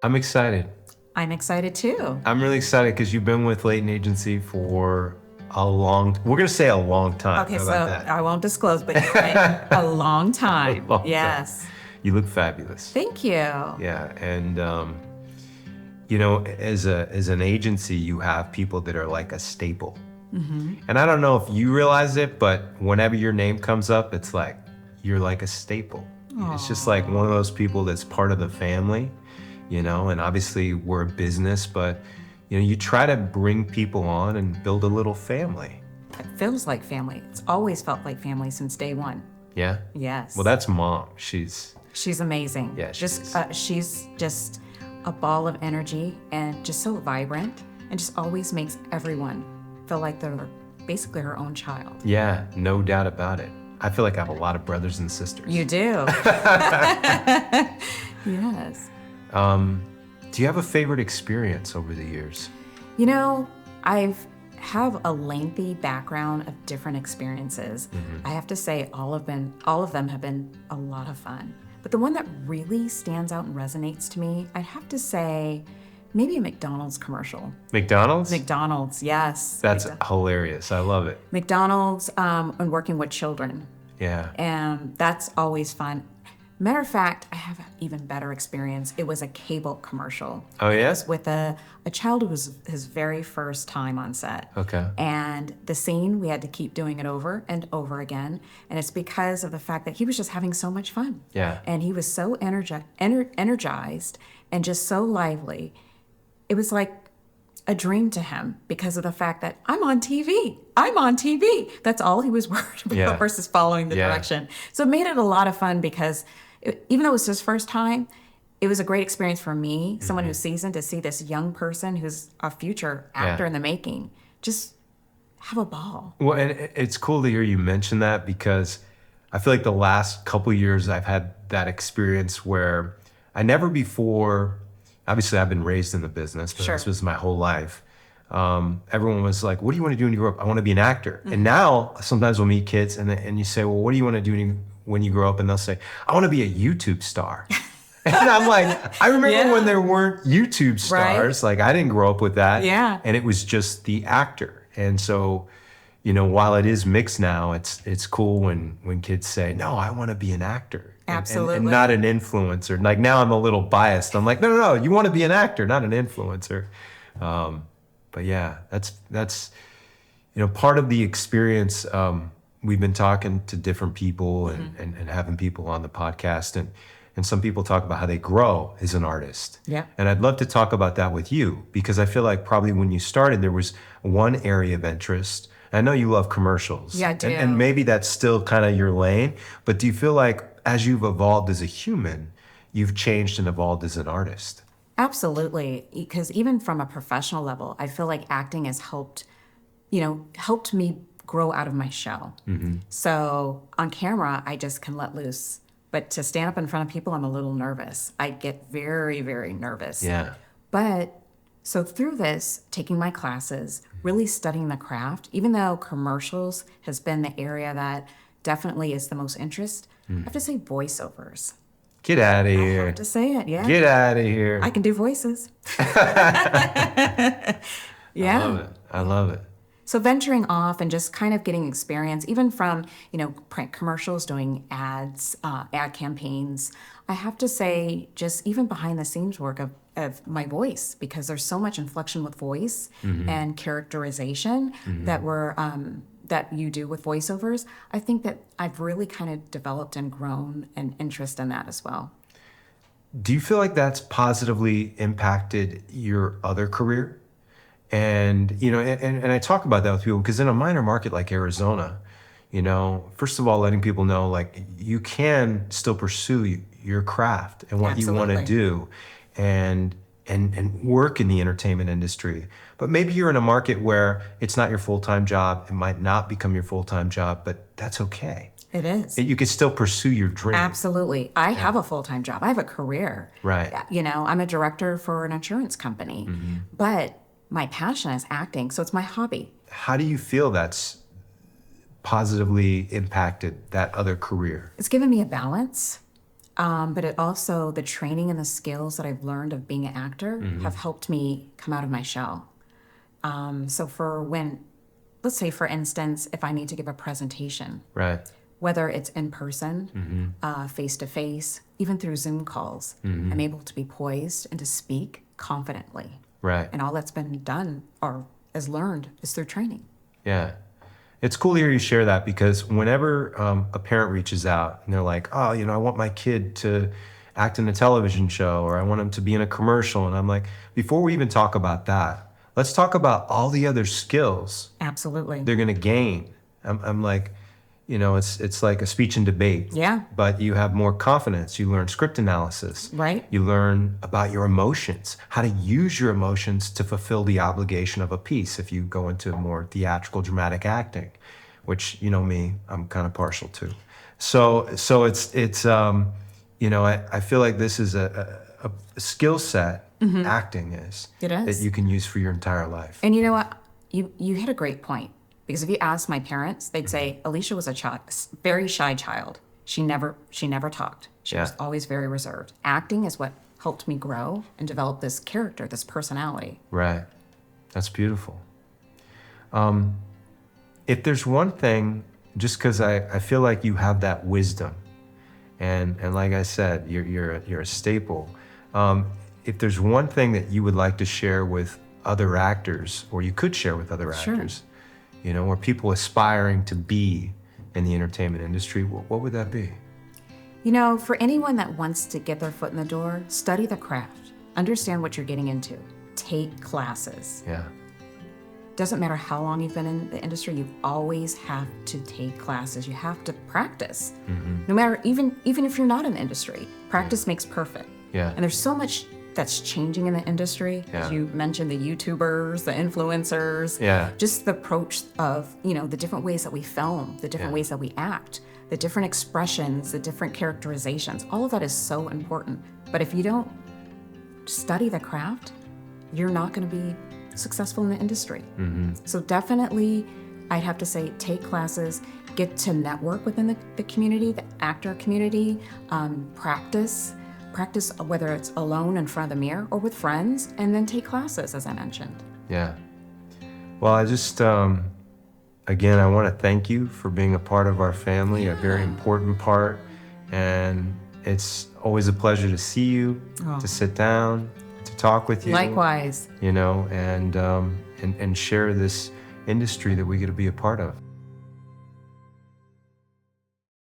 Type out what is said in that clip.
I'm excited. I'm excited too. I'm really excited because you've been with Leighton Agency for we're going to say a long time. Okay, How so about that? I won't disclose, but you're right. A long A time. long time. Yes. You look fabulous. Thank you. Yeah. And, as an agency, you have people that are like a staple. And I don't know if you realize it, but whenever your name comes up, it's like you're like a staple. It's just like one of those people that's part of the family, and obviously we're a business, but you try to bring people on and build a little family. It feels like family. It's always felt like family since day one. Yeah? Yes. Well, that's Mom. She's amazing. Yeah, she is. She's just a ball of energy and just so vibrant and just always makes everyone feel like they're basically her own child. Yeah, no doubt about it. I feel like I have a lot of brothers and sisters. You do. Yes. Do you have a favorite experience over the years? I've have a lengthy background of different experiences. I have to say all of them have been a lot of fun. But the one that really stands out and resonates to me, I'd have to say maybe a McDonald's commercial. McDonald's? McDonald's, yes. That's hilarious. I love it. McDonald's and working with children. Yeah. And that's always fun. Matter of fact, I have an even better experience. It was a cable commercial. Oh, yeah? It was with a child who was his very first time on set. Okay. And the scene, we had to keep doing it over and over again. And it's because of the fact that he was just having so much fun. Yeah. And he was so energized and just so lively. It was like a dream to him because of the fact that I'm on TV. I'm on TV. That's all he was worried about Yeah. versus following the Yeah. direction. So it made it a lot of fun because even though it was his first time, it was a great experience for me, someone who's seasoned, to see this young person who's a future actor in the making just have a ball. Well, and it's cool to hear you mention that because I feel like the last couple of years I've had that experience where I never before, obviously I've been raised in the business, but Sure. this was my whole life. Everyone was like, what do you want to do when you grow up? I want to be an actor. And now sometimes we'll meet kids and you say, well, what do you want to do when you grow up? And they'll say, I want to be a YouTube star. And I'm like, I remember when there weren't YouTube stars. Right. Like I didn't grow up with that. Yeah. And it was just the actor. And so, while it is mixed now, it's cool when kids say, no, I want to be an actor. Absolutely. And not an influencer. Like now I'm a little biased. I'm like, no, you want to be an actor, not an influencer. But yeah, that's part of the experience. We've been talking to different people and having people on the podcast, and some people talk about how they grow as an artist. Yeah. And I'd love to talk about that with you because I feel like probably when you started, there was one area of interest. I know you love commercials. Yeah, I do. And maybe that's still kind of your lane, but do you feel like as you've evolved as a human, you've changed and evolved as an artist? Absolutely. Because even from a professional level, I feel like acting has helped me grow out of my shell. So on camera, I just can let loose. But to stand up in front of people, I'm a little nervous. I get very, very nervous. Yeah. But so through this, taking my classes, really studying the craft, even though commercials has been the area that definitely is the most interest, I have to say voiceovers. Get out of I here. have to say it, yeah. Get out of here. I can do voices. Yeah. I love it. So venturing off and just kind of getting experience, even from, print commercials, doing ads, ad campaigns, I have to say just even behind the scenes work of my voice, because there's so much inflection with voice and characterization that you do with voiceovers. I think that I've really kind of developed and grown an interest in that as well. Do you feel like that's positively impacted your other career? And, and I talk about that with people because in a minor market like Arizona, first of all, letting people know, like, you can still pursue your craft and what you want to do and work in the entertainment industry. But maybe you're in a market where it's not your full-time job. It might not become your full-time job, but that's okay. It is. You can still pursue your dream. Absolutely. I have a full-time job. I have a career. Right. I'm a director for an insurance company, but my passion is acting, so it's my hobby. How do you feel that's positively impacted that other career? It's given me a balance. But it also, the training and the skills that I've learned of being an actor have helped me come out of my shell. So for when, let's say, for instance, if I need to give a presentation, Right. whether it's in person, face to face, even through Zoom calls, I'm able to be poised and to speak confidently. Right. And all that's been done or is learned is through training. Yeah. It's cool to hear you share that, because whenever a parent reaches out and they're like, oh, I want my kid to act in a television show, or I want him to be in a commercial. And I'm like, before we even talk about that, let's talk about all the other skills Absolutely. they're going to gain. I'm like, it's like a speech and debate. Yeah. But you have more confidence. You learn script analysis. Right. You learn about your emotions, how to use your emotions to fulfill the obligation of a piece. If you go into more theatrical, dramatic acting, which, me, I'm kind of partial to. So it's I feel like this is a skill set. Acting is. It is. That you can use for your entire life. And you know what? You hit a great point. Because if you ask my parents, they'd say Alicia was a very shy child. She never talked. She was always very reserved. Acting is what helped me grow and develop this character, this personality. Right. That's beautiful. If there's one thing, just because I feel like you have that wisdom, and like I said, you're a staple. If there's one thing that you would like to share with other actors, or you could share with other Sure. actors, or people aspiring to be in the entertainment industry, what would that be? For anyone that wants to get their foot in the door, study the craft. Understand what you're getting into. Take classes. Yeah. Doesn't matter how long you've been in the industry, you always have to take classes. You have to practice. No matter, even if you're not in the industry, practice makes perfect. Yeah. And there's so much that's changing in the industry. Yeah. As you mentioned, the YouTubers, the influencers. Yeah. Just the approach of, the different ways that we film, the different ways that we act, the different expressions, the different characterizations. All of that is so important. But if you don't study the craft, you're not going to be successful in the industry. So definitely, I'd have to say, take classes, get to network within the community, the actor community, practice, whether it's alone in front of the mirror or with friends, and then take classes, as I mentioned. Yeah. Well, I just, again, I want to thank you for being a part of our family, a very important part. And it's always a pleasure to see you, to sit down, to talk with you. Likewise. And share this industry that we get to be a part of.